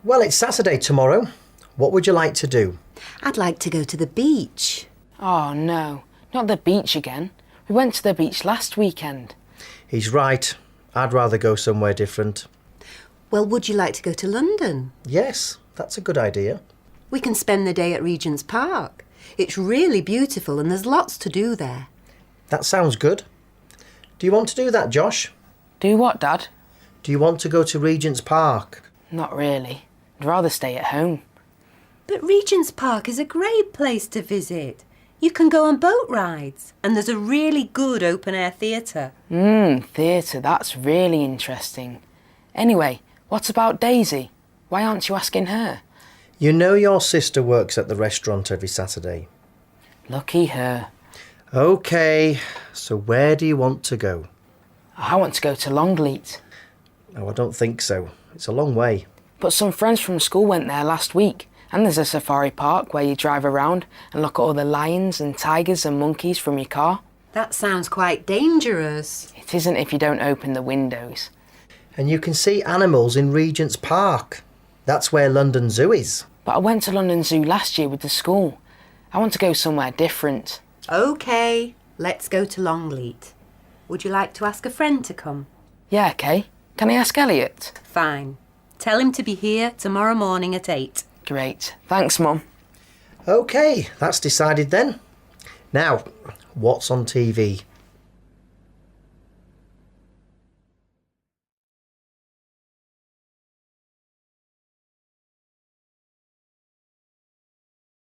Well, it's Saturday tomorrow. What would you like to do? I'd like to go to the beach. Oh no, not the beach again. We went to the beach last weekend. He's right. I'd rather go somewhere different. Well, would you like to go to London? Yes, that's a good idea. We can spend the day at Regent's Park. It's really beautiful and there's lots to do there. That sounds good. Do you want to do that, Josh? Do what, Dad? Do you want to go to Regent's Park? Not really. I'd rather stay at home. But Regent's Park is a great place to visit. You can go on boat rides and there's a really good open-air theatre. Theatre, that's really interesting. Anyway, what about Daisy? Why aren't you asking her? You know your sister works at the restaurant every Saturday. Lucky her. OK, so where do you want to go? I want to go to Longleat. Oh, I don't think so. It's a long way. But some friends from school went there last week, and there's a safari park where you drive around and look at all the lions and tigers and monkeys from your car. That sounds quite dangerous. It isn't if you don't open the windows. And you can see animals in Regent's Park. That's where London Zoo is. But I went to London Zoo last year with the school. I want to go somewhere different. OK, let's go to Longleat. Would you like to ask a friend to come? Yeah, OK. Can I ask Elliot? Fine. Tell him to be here tomorrow morning at 8. Great. Thanks, Mum. OK, that's decided then. Now, what's on TV?